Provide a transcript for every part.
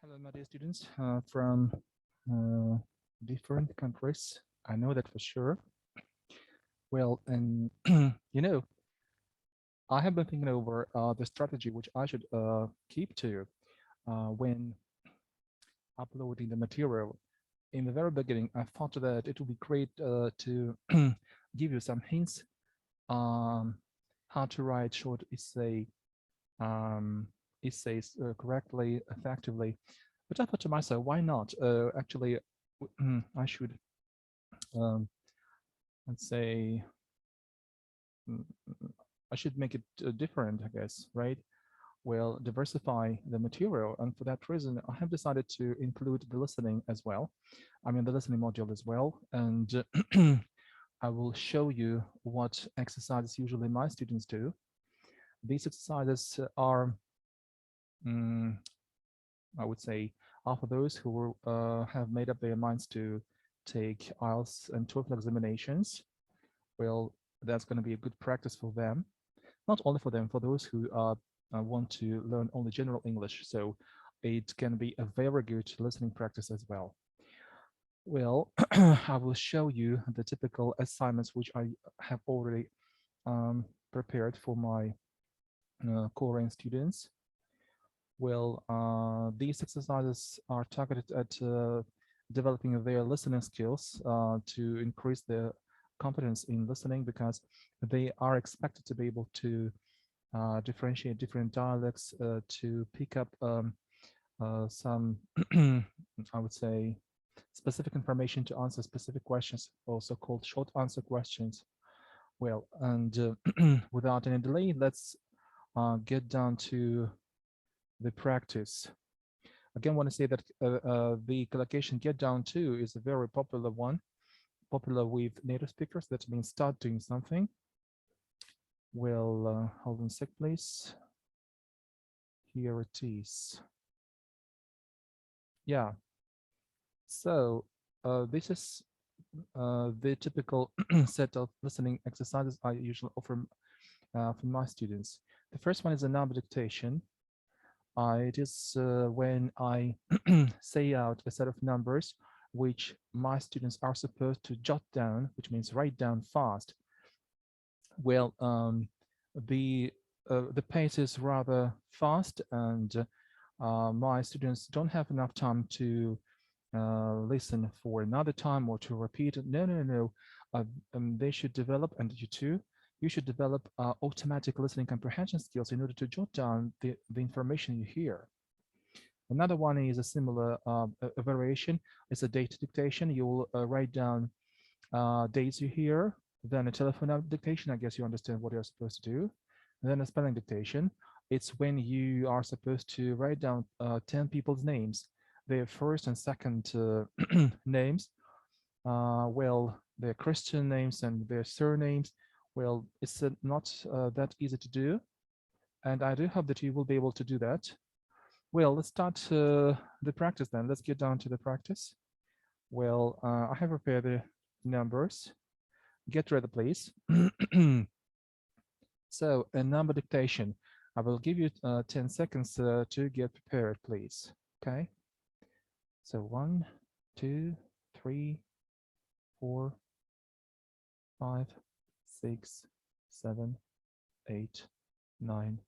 Hello, my dear students from uh, different countries. I know that for sure. Well, and you know, I have been thinking over the strategy which I should keep to when uploading the material. In the very beginning, I thought that it would be great to give you some hints on how to write short um, essays correctly, effectively. But I thought to myself, why not? Actually, I should, um, let's say, mm, I should make it different, I guess, right? Well, diversify the material. And for that reason, I have decided to include the listening as well. I mean, the listening module as well. And I will show you what exercises usually my students do. These exercises are, mm, I would say, are for those who have made up their minds to take IELTS and TOEFL examinations. Well, that's going to be a good practice for them. Not only for them, for those who want to learn only general English. So it can be a very good listening practice as well. Well, I will show you the typical assignments which I have already prepared for my Korean students. Well, these exercises are targeted at developing their listening skills to increase their competence in listening, because they are expected to be able to differentiate different dialects, to pick up some, I would say, specific information to answer specific questions, also called short answer questions. Well, and without any delay, let's get down to the practice. Again, I want to say that the collocation get down to is a very popular one, popular with native speakers. That means start doing something. Well, hold on a sec, please. Here it is. Yeah. So this is the typical set of listening exercises I usually offer for my students. The first one is a number dictation. It is when I say out a set of numbers which my students are supposed to jot down, which means write down fast. Well, the pace is rather fast, and my students don't have enough time to listen for another time or to repeat it. No. They should develop, and you too, you should develop automatic listening comprehension skills in order to jot down the information you hear. Another one is a similar a variation. It's a date dictation. You'll write down dates you hear, then a telephone dictation. I guess you understand what you're supposed to do. And then a spelling dictation. It's when you are supposed to write down 10 people's names, their first and second names, well, their Christian names and their surnames. Well, it's not that easy to do. And I do hope that you will be able to do that. Well, let's start the practice then. Let's get down to the practice. Well, I have prepared the numbers. Get ready, please. So, a number dictation. I will give you 10 seconds to get prepared, please. Okay. So 1, 2, 3, 4, 5, 6, 7, 8, 9,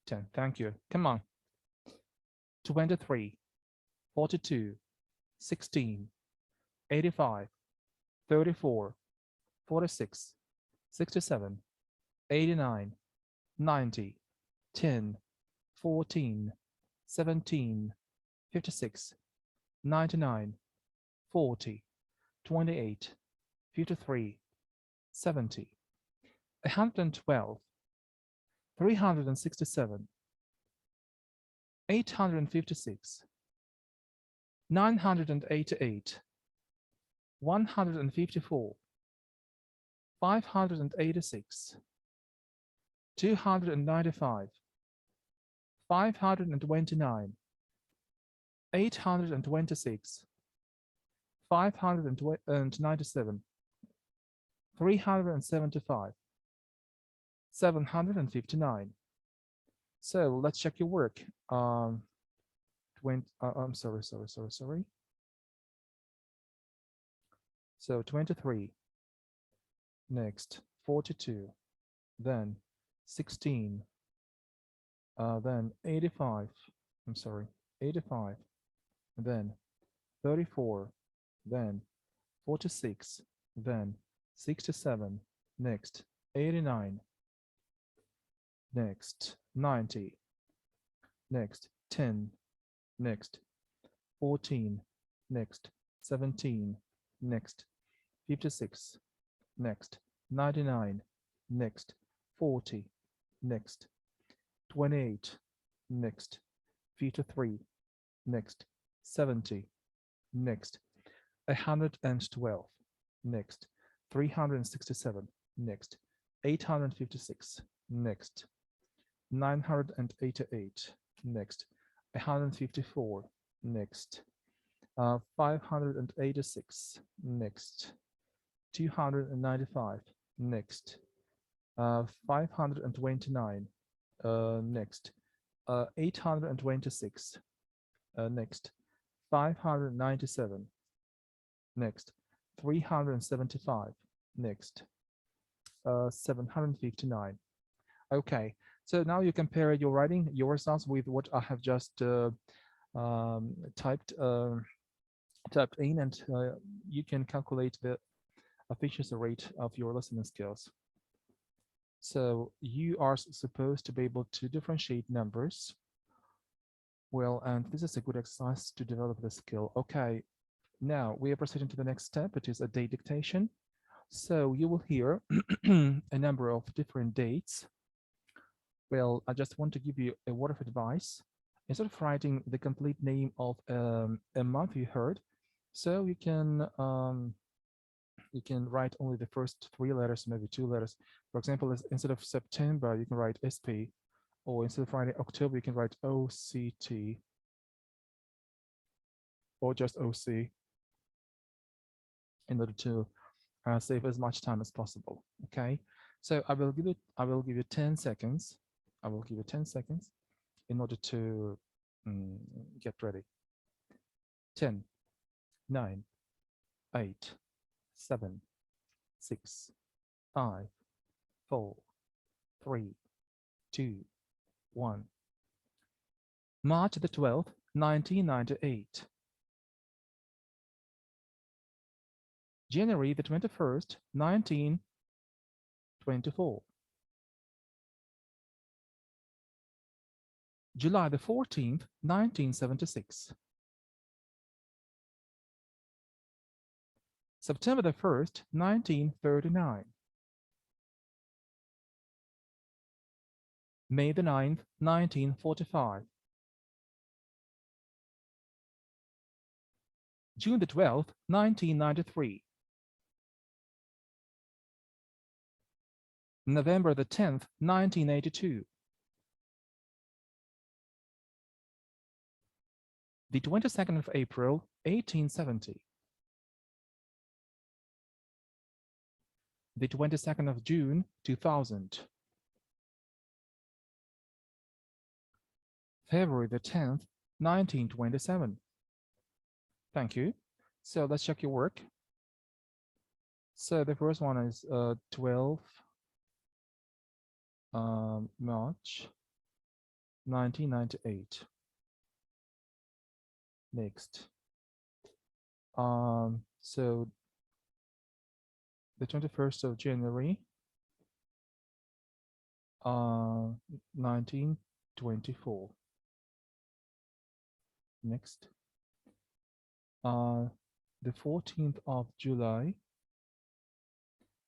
10. Thank you. Come on. 23, 42, 16, 85, 34, 46, 67, 89, 90, 10, 14, 17, 56, 99, 40, 28, 53, 70, 112, 367, 856, 988, 154, 586, 295, 529, 826, 597, 375, 759. So let's check your work. 20, I'm sorry. So 23, next 42, then 16, then 85, I'm sorry, 85, then 34, then 46, then 67, next 89, next 90, next 10, next 14, next 17, next 56, next 99, next 40, next 28, next 53, next 70, next 112, next 367, next 856, next 988, next 154, next 586, next 295, next 529, next 826, next 597, next 375, next 759. Okay, so now you compare your writing, your results with what I have just typed in, and you can calculate the efficiency rate of your listening skills. So you are supposed to be able to differentiate numbers. Well, and this is a good exercise to develop the skill. Okay, now we are proceeding to the next step, which is a date dictation. So you will hear a number of different dates. Well, I just want to give you a word of advice. Instead of writing the complete name of a month you heard, so you can write only the first 3 letters, maybe 2 letters. For example, instead of September, you can write SP, or instead of writing October, you can write OCT, or just OC, in order to save as much time as possible. Okay, so I will give you 10 seconds. I will give you 10 seconds in order to get ready. 10, 9, 8, 7, 6, 5, 4, 3, 2, 1. March the 12th, 1998. January the 21st, 1924. July the 14th, 1976. September the 1st, 1939. May the 9th, 1945. June the 12th, 1993. November the 10th, 1982. The 22nd of April, 1870. The 22nd of June, 2000. February the 10th, 1927. Thank you. So let's check your work. So the first one is 12 March 1998. Next. So the 21st of January 1924. Next. The 14th of July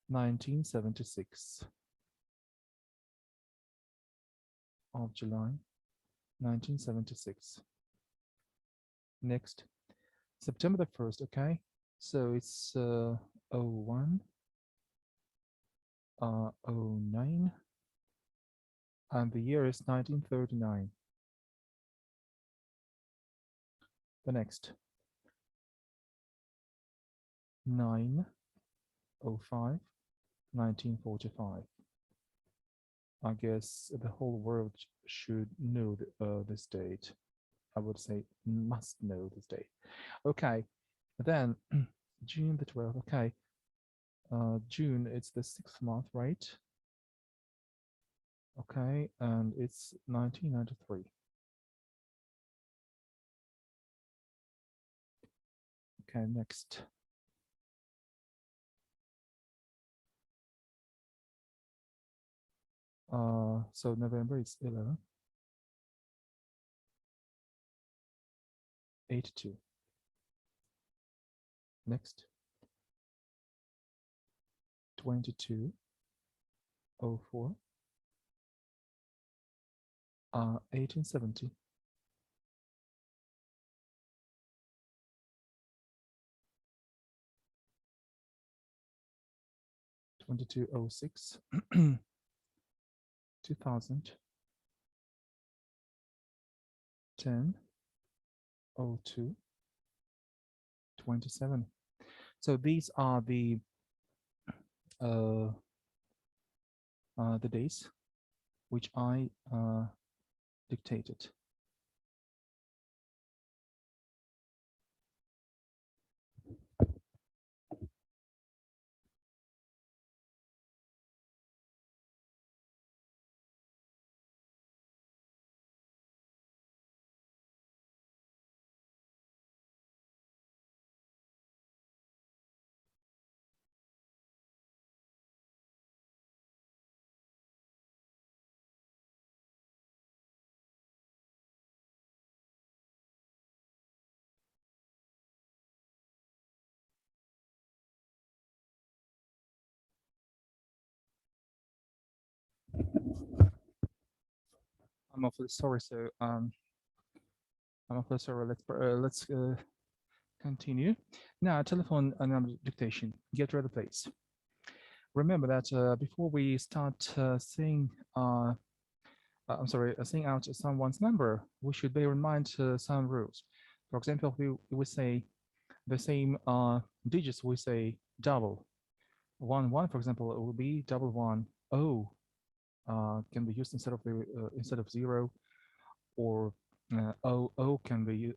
1976. Of July 1976. Next, September the 1st, okay? So it's 01, 09, and the year is 1939. The next, 9/05, 1945. I guess the whole world should know this date. I would say must know this date. Okay, then June the 12th. Okay, June, it's the 6th month, right? Okay, and it's 1993. Okay, next. So November is 11, 82. Next, 22, 04, 1870. 2206, 2000, 1002, 27. So these are the days which I dictated. I'm awfully sorry. So I'm awfully sorry. Let's continue. Now, telephone number dictation. Get ready, please. Remember that before we start saying saying out someone's number, we should bear in mind some rules. For example, we say the same digits, we say double. 1 1, for example, it will be double 1. O can be used instead of 0, or O can be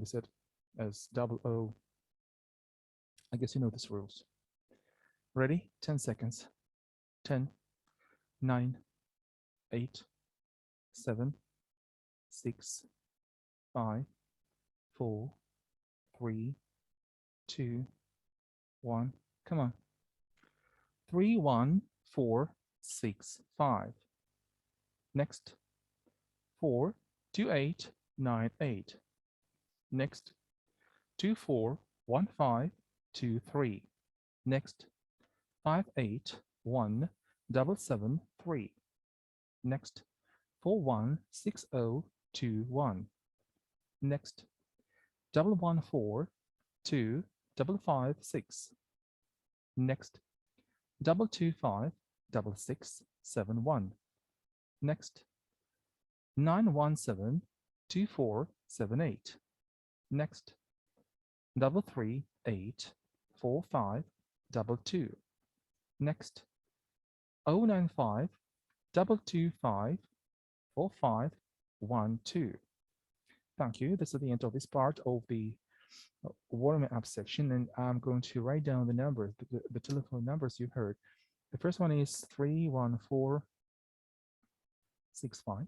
said as double O. I guess you know these rules. Ready? 10 seconds. 10, 9, 8, 7, 6, 5, 4, 3, 2, 1. Come on. 3, 1, 4, 6, 5. Next. 4, 2, 8, 9, 8. Next. 2, 4, 1, 5, 2, 3. Next. 5, 8, 1, 7, 7, 3. Next. 4, 1, 6, 0, 2, 1. Next. 1, 1, 4, 2, 5, 5, 6. Next. 2, 2, 5, 6, 6, 7, 1. Next. 9, 1, 7, 2, 4, 7, 8. Next. 3, 3, 8, 4, 5, 2, 2. Next. 0, 9, 5, 2, 2, 5, 4, 5, 1, 2. Thank you. This is the end of this part of the warming up section, and I'm going to write down the numbers, the telephone numbers you heard. The first one is 31465.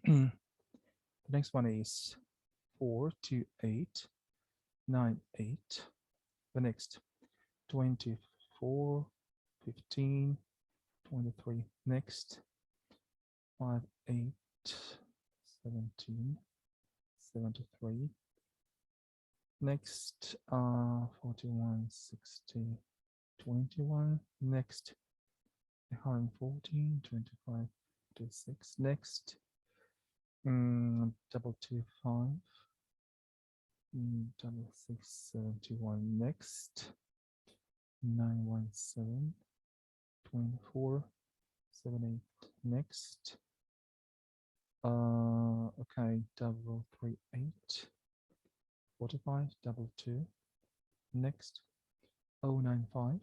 The next one is 42898. The next 24 15 23. Next 58 17 73. Next 41 60 21. Next 114 25 26. Next 225 671. Next 917 24 78. Next okay, 338 45 22. Next 095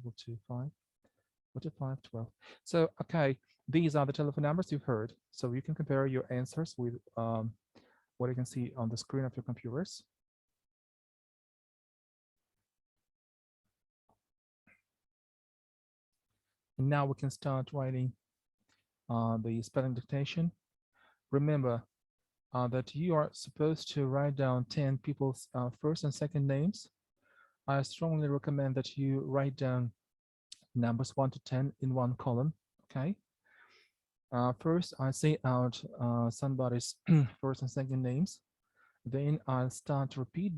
225 45 12. So okay, these are the telephone numbers you've heard. So you can compare your answers with what you can see on the screen of your computers. And now we can start writing the spelling dictation. Remember that you are supposed to write down 10 people's first and second names. I strongly recommend that you write down numbers 1 to 10 in one column, okay? First, I say out somebody's first and second names. Then I'll start to repeat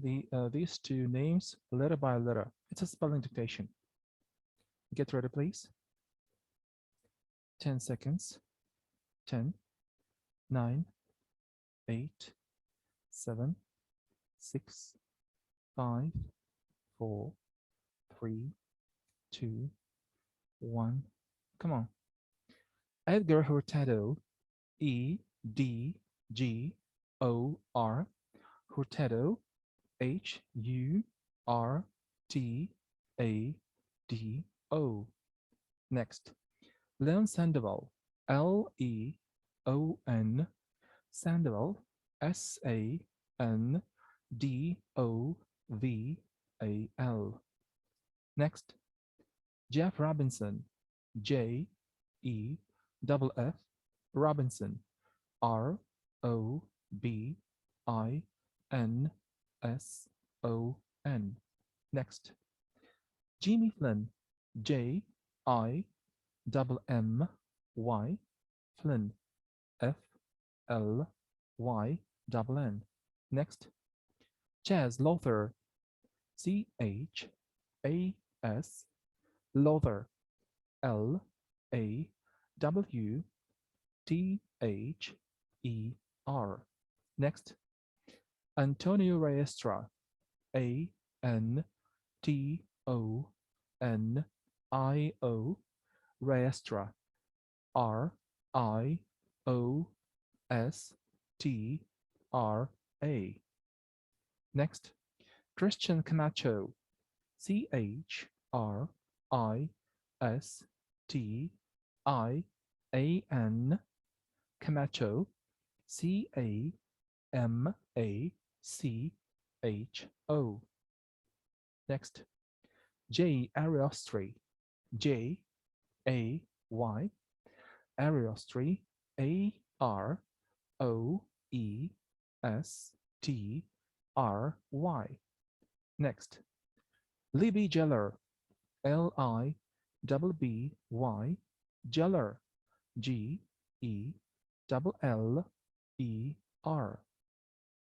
these two names letter by letter. It's a spelling dictation. Get ready, please. 10 seconds. 10, 9, 8, 7, 6, 5, 4, 3, 2, 1. Come on. Edgar Hurtado, E-D-G-O-R, Hurtado, H-U-R-T-A-D-O. Next, Leon Sandoval, L-E-O-N, Sandoval, S-A-N-D-O-V-A-L. Next, Jeff Robinson, J-E-F-F, Robinson, R-O-B-I-N-S-O-N. Next, Jimmy Flynn, J-I-M-M-Y, Flynn, F-L-Y-N-N. Next, Chaz Lothar, C-H-A-S, Lothar, L-A-W-T-H-E-R. Next, Antonio Riestra, A-N-T-O-N-I-O, Riestra, R-I-O-S-T-R-A. Next, Christian Camacho, C-H-R-I-S-T-I-A-N, Camacho, C-A-M-A-C-H-O. Next, J. Ariostri, J-A-Y, Ariostri, A-R-O-E-S-T-R-Y. Next, Libby Geller, L-I-B-B-Y, Geller, G-E-L-L-E-R.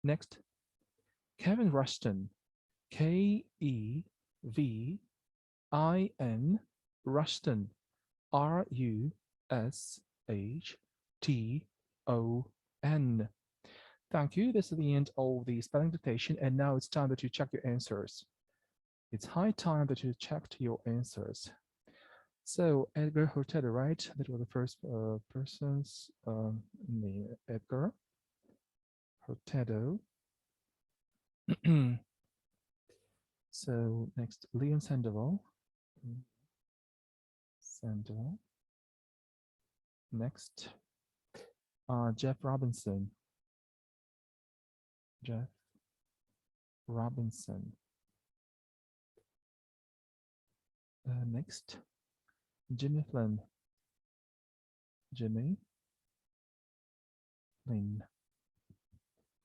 Next, Kevin Rushton, K-E-V-I-N, Rushton, R-U-S-H-T-O-N. Thank you. This is the end of the spelling dictation, and now it's time that you check your answers. It's high time that you checked your answers. So Edgar Hurtado, right? That was the first person's name, Edgar Hurtado. So next, Leon Sandoval. Sandoval. Next, Jeff Robinson. Jeff Robinson. Next, Jimmy Flynn. Jimmy Flynn.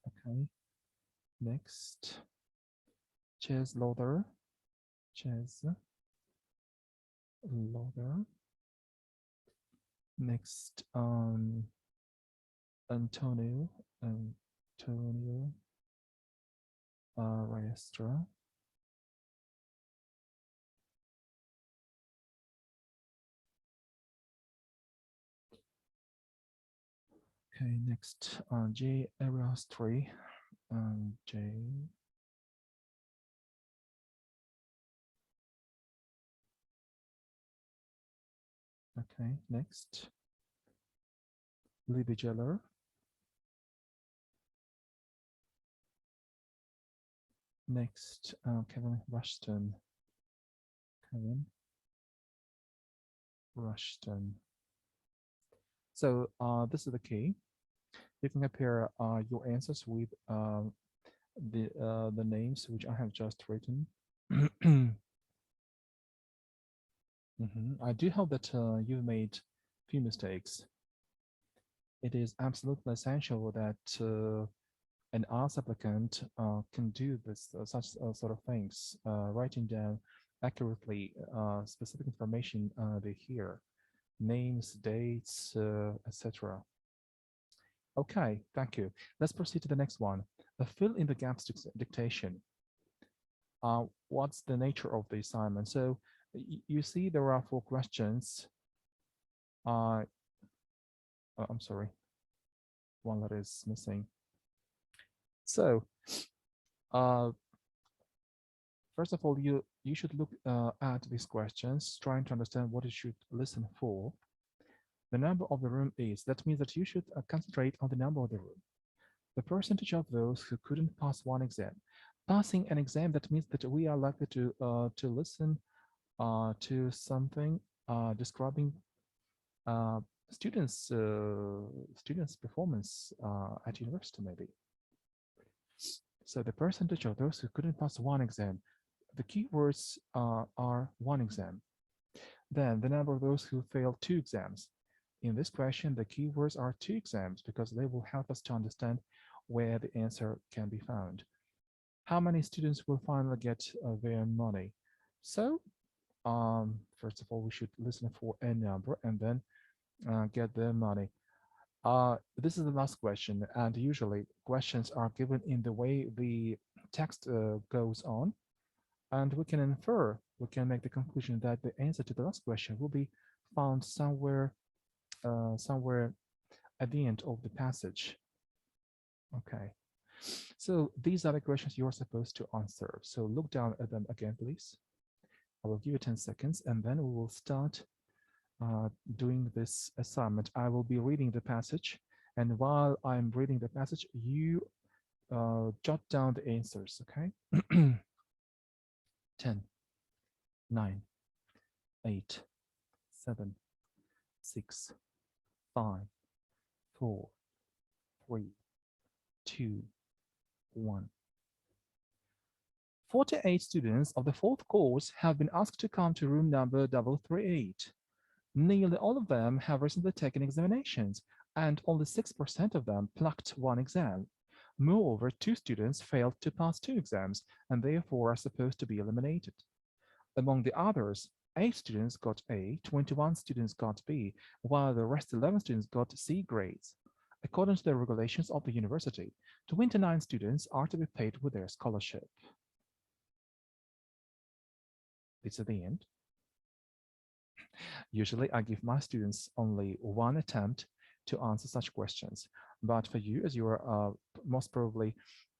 Okay. Next, Chaz Lothar. Chaz Lothar. Next, Antonio Riestra. Okay, next, J. Ariostri. J. Okay, next, Libby Geller. Next, Kevin Rushton. Kevin Rushton. So this is the key. You can compare your answers with the names which I have just written. I do hope that you've made few mistakes. It is absolutely essential that an arts applicant can do this such sort of things, writing down accurately specific information they hear, names, dates, etc. Okay, thank you. Let's proceed to the next one. Fill in the gaps dictation. What's the nature of the assignment? So you see there are 4 questions. I'm sorry, one letter is missing. So first of all, you should look at these questions, trying to understand what you should listen for. The number of the room is, that means that you should concentrate on the number of the room. The percentage of those who couldn't pass one exam. Passing an exam, that means that we are likely to listen to something describing students' performance at university, maybe. So the percentage of those who couldn't pass one exam. The keywords are one exam. Then the number of those who failed 2 exams. In this question, the keywords are 2 exams because they will help us to understand where the answer can be found. How many students will finally get their money? So, first of all, we should listen for a number and then get their money. This is the last question, and usually questions are given in the way the text goes on, and we can infer, we can make the conclusion that the answer to the last question will be found somewhere at the end of the passage. Okay, so these are the questions you are supposed to answer. So look down at them again, please. I will give you 10 seconds, and then we will start doing this assignment. I will be reading the passage, and while I'm reading the passage, you jot down the answers, okay? 10, 9, 8, 7, 6, 5, 4, 3, 2, 1. 48 students of the 4th course have been asked to come to room number 338. Nearly all of them have recently taken examinations, and only 6% of them plucked one exam. Moreover, 2 students failed to pass 2 exams, and therefore are supposed to be eliminated. Among the others, 8 students got A, 21 students got B, while the rest 11 students got C grades. According to the regulations of the university, 29 students are to be paid with their scholarship. It's at the end. Usually, I give my students only one attempt to answer such questions. But for you, as you are most probably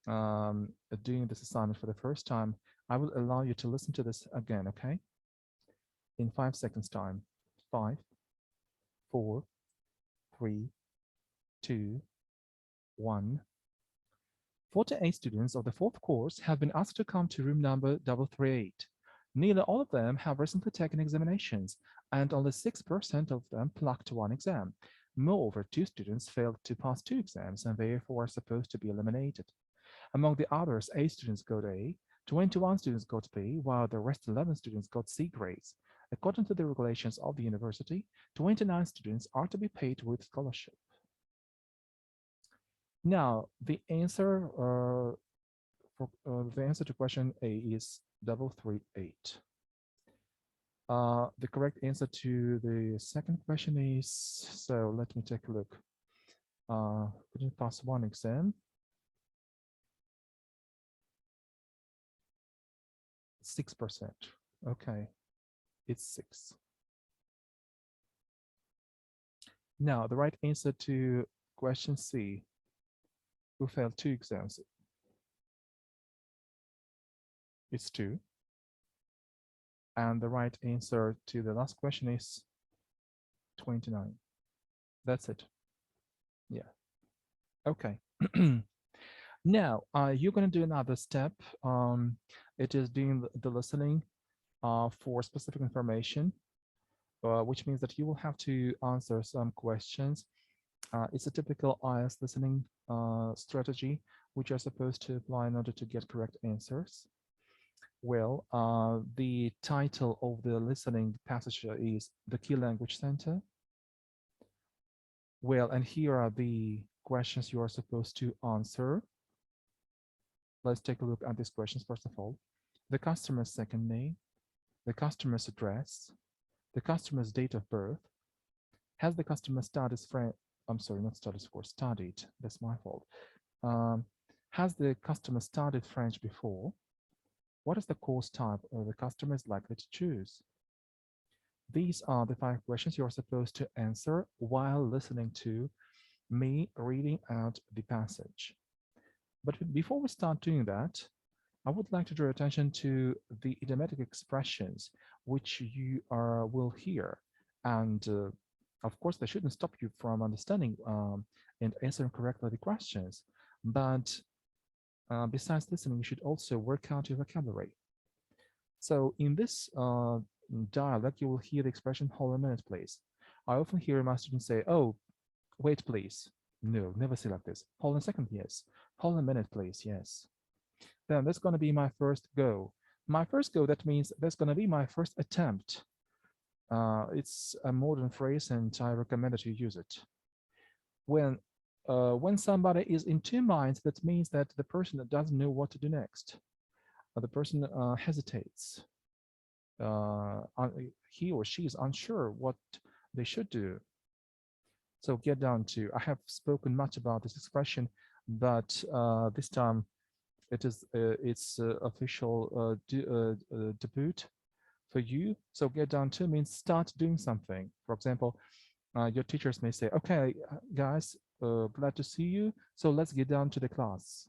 doing this assignment for the first time, I will allow you to listen to this again, okay? In 5 seconds time. 5, 4, 3, 2, 1. 48 students of the 4th course have been asked to come to room number 338. Nearly all of them have recently taken examinations, and only 6% of them plucked one exam. Moreover, 2 students failed to pass 2 exams and therefore are supposed to be eliminated. Among the others, 8 students got A, 21 students got B, while the rest 11 students got C grades. According to the regulations of the university, 29 students are to be paid with scholarship. Now, the answer to question A is 338. The correct answer to the second question is, so let me take a look. Couldn't pass one exam. 6%. Okay, it's 6. Now, the right answer to question C, who failed 2 exams, it's 2. And the right answer to the last question is 29. That's it. Yeah. Okay. Now, you're going to do another step. It is doing the listening for specific information, which means that you will have to answer some questions It's a typical IS listening strategy, which you're supposed to apply in order to get correct answers. Well, the title of the listening passage is The Key Language Center. Well, and here are the questions you are supposed to answer. Let's take a look at these questions first of all. The customer's second name, the customer's address, the customer's date of birth. Has the customer studied French? I'm sorry, not studied for studied. That's my fault. Has the customer studied French before? What is the course type the customer is likely to choose? These are the 5 questions you're supposed to answer while listening to me reading out the passage. But before we start doing that, I would like to draw attention to the idiomatic expressions which you will hear. And of course, they shouldn't stop you from understanding and answering correctly the questions. But besides listening, you should also work out your vocabulary. So in this dialect, you will hear the expression, hold a minute, please. I often hear my students say, oh, wait, please. No, never say like this. Hold a second, yes. Hold a minute, please, yes. Then that's going to be my first go. My first go, that means that's going to be my first attempt. It's a modern phrase and I recommend that you use it. When somebody is in 2 minds, that means that the person doesn't know what to do next. The person hesitates. He or she is unsure what they should do. So get down to, I have spoken much about this expression, but this time it is its official debut for you. So get down to means start doing something. For example, your teachers may say, okay, guys, glad to see you. So let's get down to the class.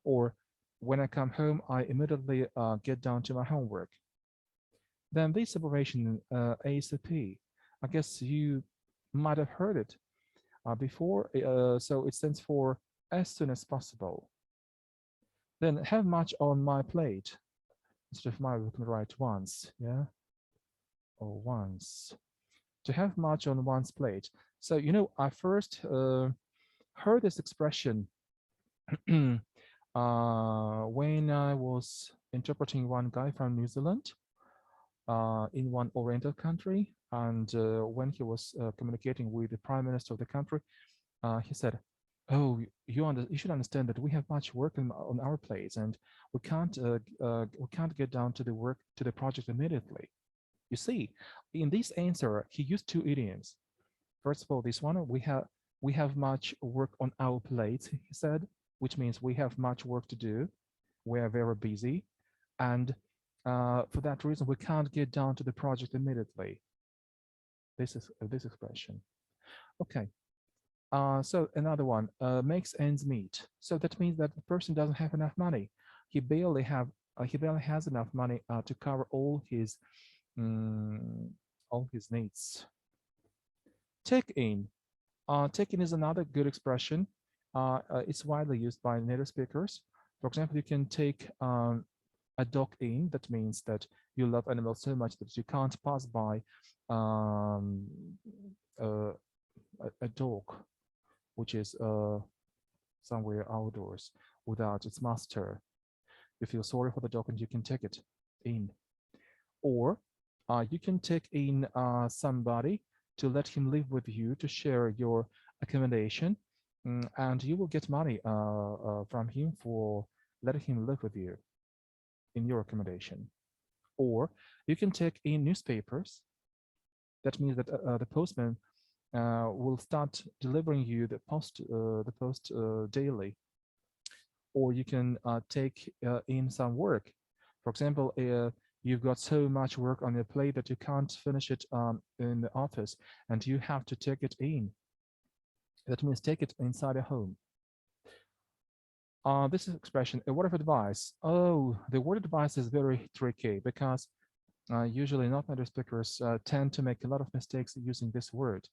Or when I come home, I immediately get down to my homework. Then this abbreviation, ASAP, I guess you might have heard it before. So it stands for as soon as possible. Then have much on my plate. Instead of my, we can write once, yeah? Or once. To have much on one's plate. So, you know, I first heard this expression when I was interpreting one guy from New Zealand in one Oriental country. And when he was communicating with the prime minister of the country, he said, oh, you should understand that we have much work on our plates and we can't get down to the project immediately. You see, in this answer, he used 2 idioms. First of all, this one, we have much work on our plates, he said, which means we have much work to do. We are very busy. And for that reason, we can't get down to the project immediately. This is this expression. Okay. So another one, makes ends meet. So that means that the person doesn't have enough money. He barely has enough money to cover all his needs. Take in. Take in is another good expression. It's widely used by native speakers. For example, you can take a dog in. That means that you love animals so much that you can't pass by a dog which is somewhere outdoors without its master. You feel sorry for the dog and you can take it in. Or you can take in somebody to let him live with you, to share your accommodation, and you will get money from him for letting him live with you in your accommodation. Or you can take in newspapers. That means that the postman will start delivering you the post daily. Or you can take in some work. For example, you've got so much work on your plate that you can't finish it in the office and you have to take it in. That means take it inside a home. This is expression, a word of advice. Oh, the word advice is very tricky because usually not native speakers tend to make a lot of mistakes using this word.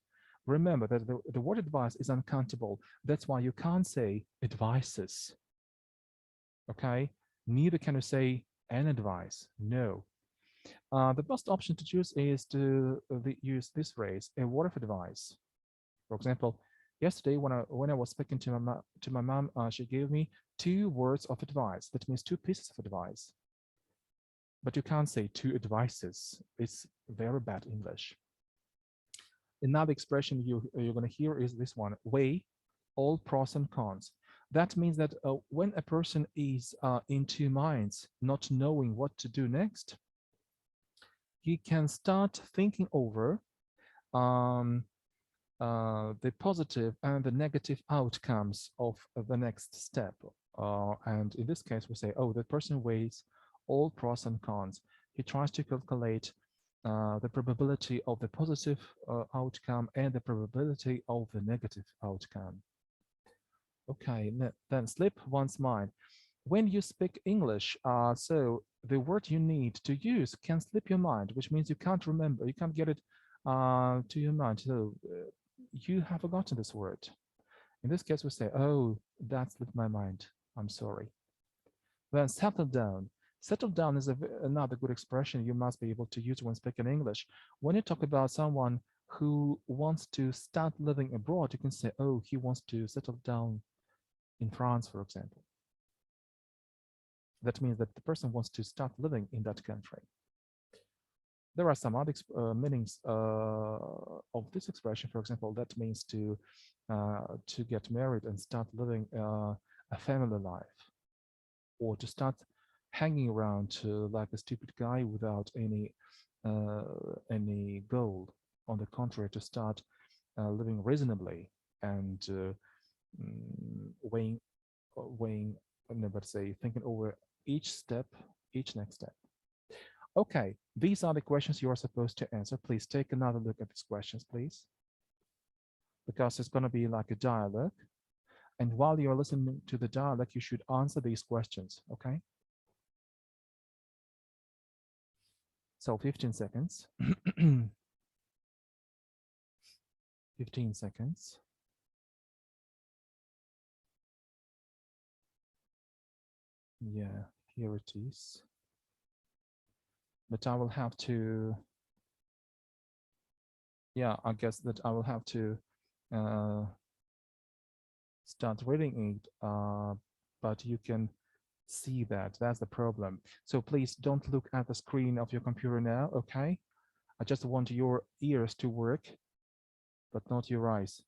Remember that the word advice is uncountable. That's why you can't say advices. Okay? Neither can you say an advice. No. The best option to choose is to use this phrase, a word of advice. For example, Yesterday, when I was speaking to my mom, she gave me 2 words of advice. That means 2 pieces of advice. But you can't say 2 advices. It's very bad English. Another expression you're going to hear is this one: weigh all pros and cons. That means that when a person is in 2 minds, not knowing what to do next, he can start thinking over um, the positive and the negative outcomes of the next step. And in this case, we say, oh, the person weighs all pros and cons. He tries to calculate the probability of the positive outcome and the probability of the negative outcome. Okay, then slip one's mind. When you speak English, so the word you need to use can slip your mind, which means you can't remember, you can't get it to your mind. So you have forgotten this word. In this case, we say, oh, that slipped my mind. I'm sorry. Then settle down. Settle down is another good expression you must be able to use when speaking English. When you talk about someone who wants to start living abroad, you can say, oh, he wants to settle down in France, for example. That means that the person wants to start living in that country. There are some other meanings of this expression. For example, that means to get married and start living a family life, or to start hanging around like a stupid guy without any goal. On the contrary, to start living reasonably and weighing, no, but say thinking over each step, each next step. Okay, these are the questions you are supposed to answer. Please take another look at these questions, please, because it's going to be like a dialogue. And while you're listening to the dialogue, you should answer these questions, okay? So 15 seconds. 15 seconds. Yeah, here it is. But I will have to, yeah, I guess that I will have to start reading it, but you can see that. That's the problem. So please don't look at the screen of your computer now, okay? I just want your ears to work, but not your eyes.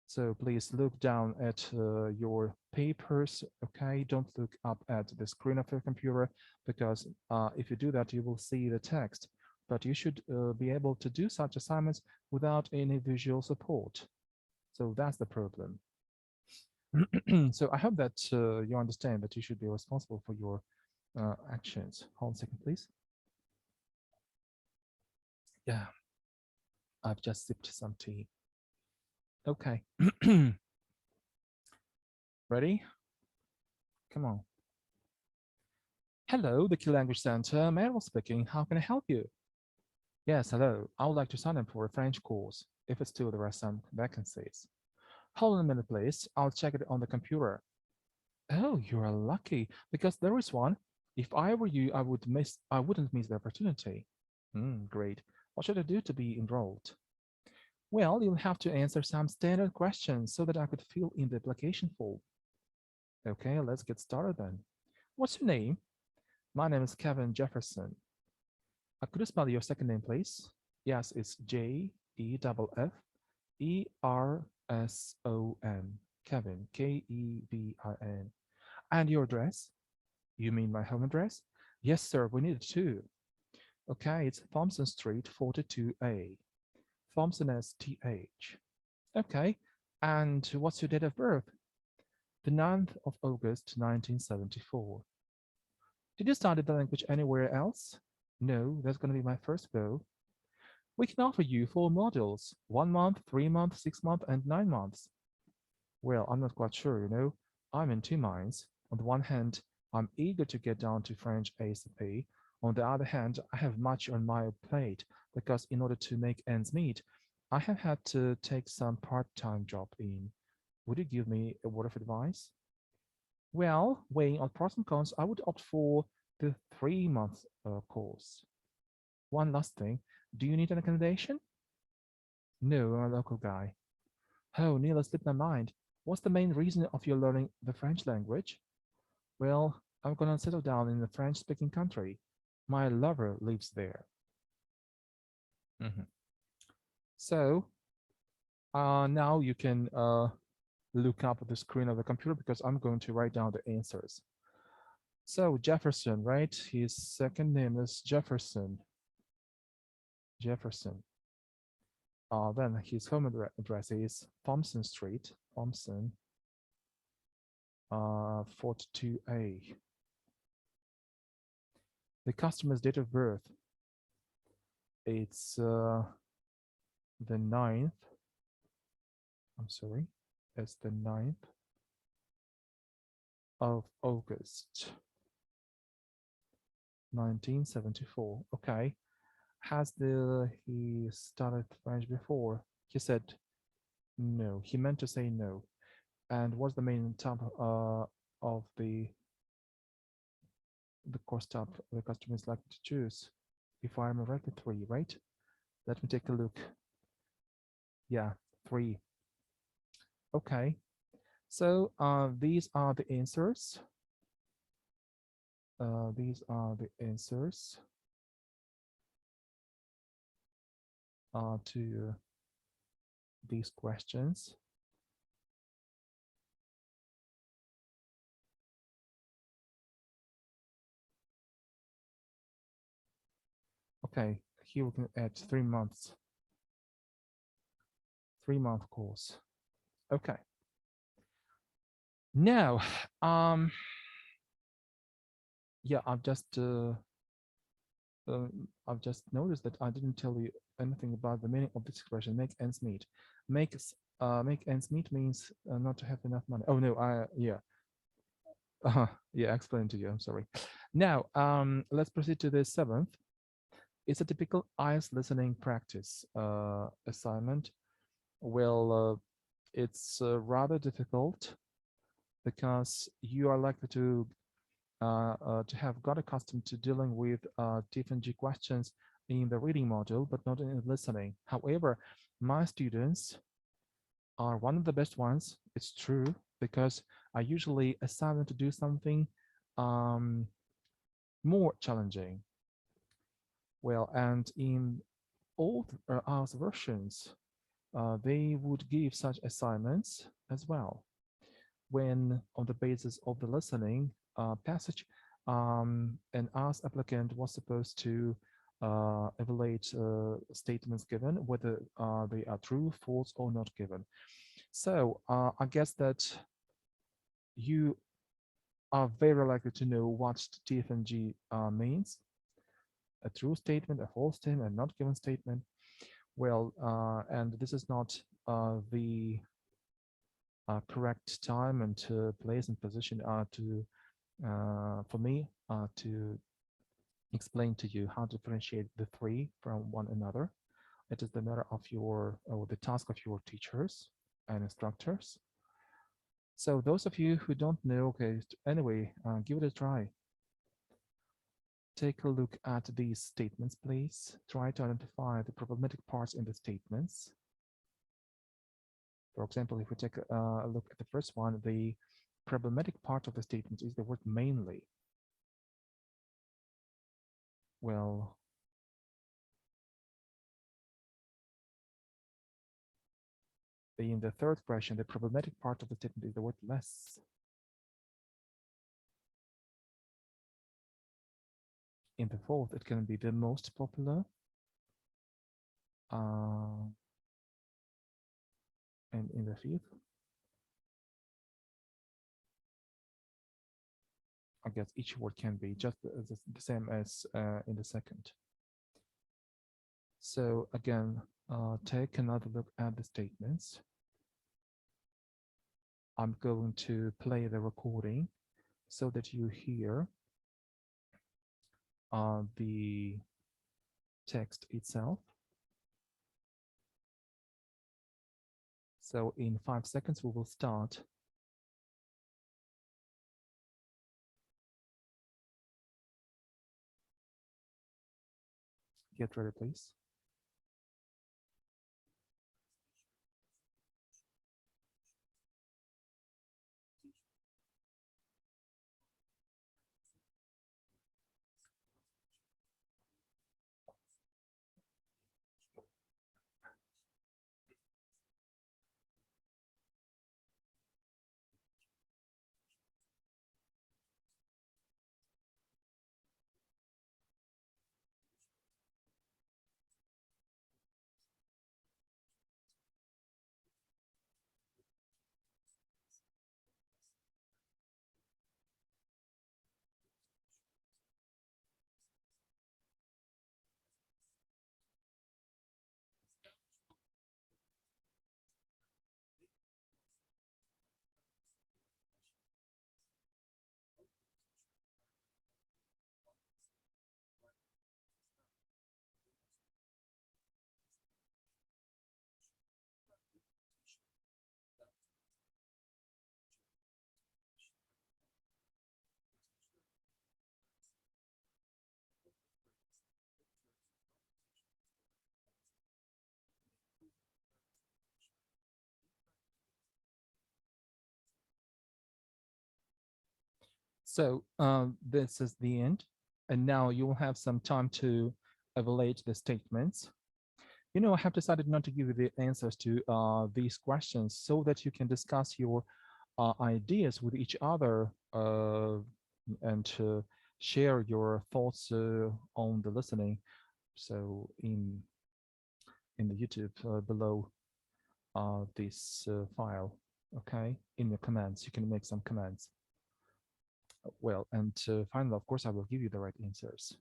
So please look down at your papers, okay? Don't look up at the screen of your computer, because if you do that, you will see the text. But you should be able to do such assignments without any visual support. So that's the problem. So I hope that you understand that you should be responsible for your actions. Hold on a second, please. Yeah, I've just sipped some tea. Okay. Ready? Come on. Hello, the Key Language Center. Meryl speaking. How can I help you? Yes, hello. I would like to sign up for a French course, if it's still there are some vacancies. Hold on a minute, please. I'll check it on the computer. Oh, you are lucky, because there is one. If I were you, I wouldn't miss the opportunity. Great. What should I do to be enrolled? Well, you'll have to answer some standard questions so that I could fill in the application form. Okay, let's get started then. What's your name? My name is Kevin Jefferson. Could you spell your second name, please? Yes, it's Jeffferson. Kevin, Kevin. And your address? You mean my home address? Yes, sir, we need it too. Okay, it's Thompson Street, 42A. Thompson STH. Okay, and what's your date of birth? The 9th of August, 1974. Did you study the language anywhere else? No, that's going to be my first go. We can offer you 4 modules, 1 month, 3 months, 6 months, and 9 months. Well, I'm not quite sure, you know. I'm in 2 minds. On the one hand, I'm eager to get down to French ASAP. On the other hand, I have much on my plate because in order to make ends meet, I have had to take some part-time job in. Would you give me a word of advice? Well, weighing all pros and cons, I would opt for the 3-month course. One last thing, do you need an accommodation? No, I'm a local guy. Oh, nearly slipped my mind. What's the main reason of your learning the French language? Well, I'm gonna settle down in a French-speaking country. My lover lives there. Mhm. So now you can look up at the screen of the computer because I'm going to write down the answers. So Jefferson, right? His second name is Jefferson. Jefferson. Then his home address is Thompson Street, Thompson, 42A. The customer's date of birth, it's the 9th. I'm sorry, it's the 9th of August, 1974. Okay. Has he studied French before? He said no. He meant to say no. And what's the main type of the course type the customer is likely to choose? If I'm correct, 3, right? Let me take a look. Yeah, 3. Okay. So these are the answers. These are the answers to these questions. Okay, here we can add 3 months. 3-month course. Okay. Now, yeah, I've just noticed that I didn't tell you anything about the meaning of this expression, make ends meet. Make ends meet means not to have enough money. Oh no, yeah. Yeah, I explained to you, I'm sorry. Now, let's proceed to the 7th. It's a typical IELTS listening practice assignment. Well, it's rather difficult because you are likely to have got accustomed to dealing with T&G questions in the reading module, but not in listening. However, my students are one of the best ones. It's true because I usually assign them to do something more challenging. Well, and in all IELTS versions, they would give such assignments as well when on the basis of the listening passage, an IELTS applicant was supposed to evaluate statements given, whether they are true, false, or not given. So I guess that you are very likely to know what TFNG means. A true statement, a false statement, a not given statement. Well, and this is not the correct time and place and position for me to explain to you how to differentiate the 3 from one another. It is the matter of or the task of your teachers and instructors. So those of you who don't know, okay, anyway, give it a try. Take a look at these statements, please. Try to identify the problematic parts in the statements. For example, if we take a look at the first one, the problematic part of the statement is the word mainly. Well, in the third question, the problematic part of the statement is the word less. In the fourth, it can be the most popular. And in the fifth, I guess each word can be just the same as in the second. So again, take another look at the statements. I'm going to play the recording so that you hear the text itself. So in 5 seconds, we will start. Get ready, please. So this is the end. And now you will have some time to evaluate the statements. I have decided not to give you the answers to these questions so that you can discuss your ideas with each other and share your thoughts on the listening. So in the YouTube below this file, okay, in the comments, you can make some comments. Well, and finally, of course, I will give you the right answers.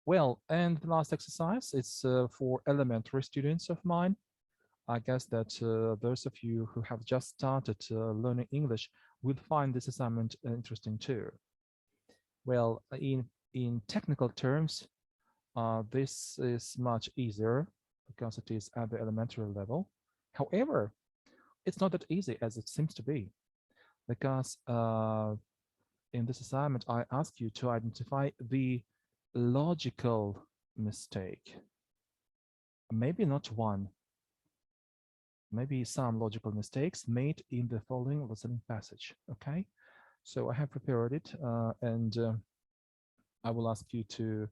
Well, and the last exercise, it's for elementary students of mine. I guess that those of you who have just started learning English will find this assignment interesting too. Well, in technical terms, this is much easier because it is at the elementary level. However, it's not that easy as it seems to be, because in this assignment, I ask you to identify the logical mistake. Maybe not one, maybe some logical mistakes made in the following listening passage, okay? So I have prepared it, and I will ask you to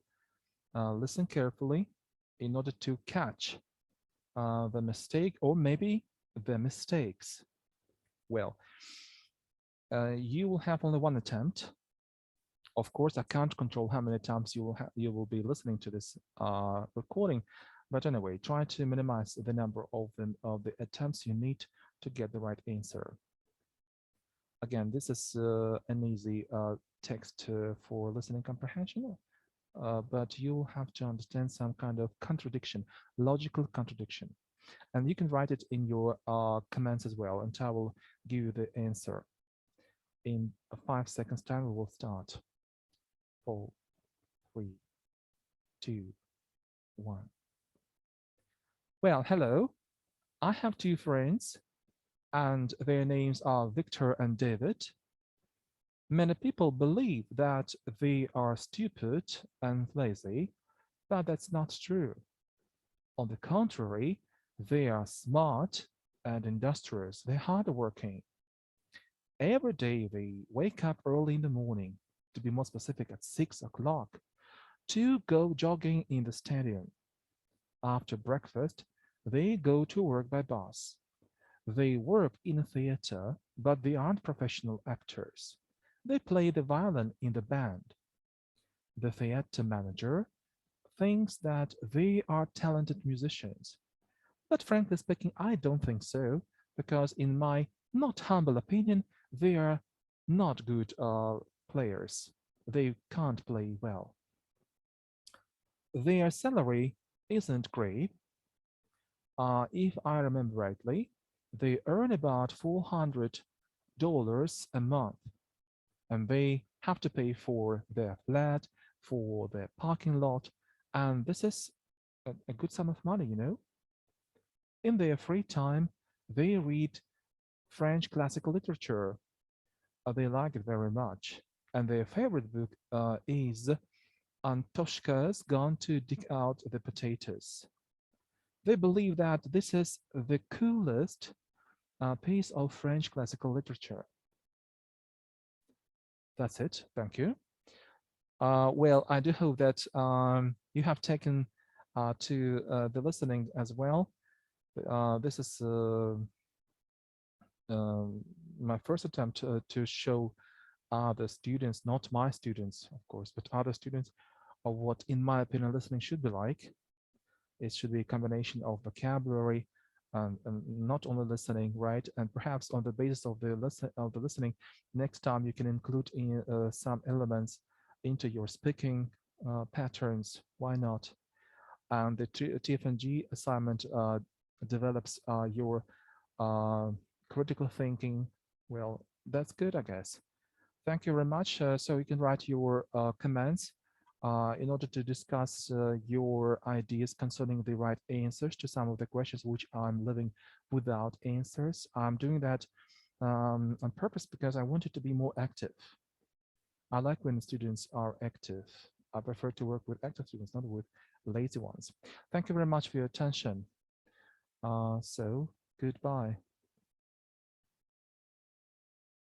listen carefully in order to catch the mistake or maybe the mistakes. Well, you will have only one attempt. Of course, I can't control how many times you will be listening to this recording, but anyway, try to minimize the number of the attempts you need to get the right answer. Again, this is an easy text for listening comprehension, but you have to understand some kind of contradiction, logical contradiction. And you can write it in your comments as well, and I will give you the answer. In 5 seconds time, we will start. 4, 3, 2, 1. Well, hello. I have 2 friends, and their names are Victor and David. Many people believe that they are stupid and lazy, but that's not true. On the contrary, they are smart and industrious. They're hardworking. Every day they wake up early in the morning, to be more specific, at 6 o'clock, to go jogging in the stadium. After breakfast, they go to work by bus. They work in a theater, but they aren't professional actors. They play the violin in the band. The theater manager thinks that they are talented musicians. But frankly speaking, I don't think so, because in my not humble opinion, they are not good players. They can't play well. Their salary isn't great. If I remember rightly, they earn about $400 a month, and they have to pay for their flat, for their parking lot, and this is a good sum of money, In their free time, they read French classical literature. They like it very much, and their favorite book is Antoshka's Gone to Dig Out the Potatoes. They believe that this is the coolest piece of French classical literature. That's it. Thank you. Well, I do hope that you have taken to the listening as well. This is my first attempt to show other students, not my students, of course, but other students, of what, in my opinion, listening should be like. It should be a combination of vocabulary and not only listening, right? And perhaps on the basis of the listening, next time you can include in some elements into your speaking patterns. Why not? And the TFNG assignment develops your critical thinking. Well, that's good, I guess. Thank you very much. So you can write your comments in order to discuss your ideas concerning the right answers to some of the questions which I'm leaving without answers. I'm doing that on purpose because I want it to be more active. I like when students are active. I prefer to work with active students, not with lazy ones. Thank you very much for your attention. So goodbye.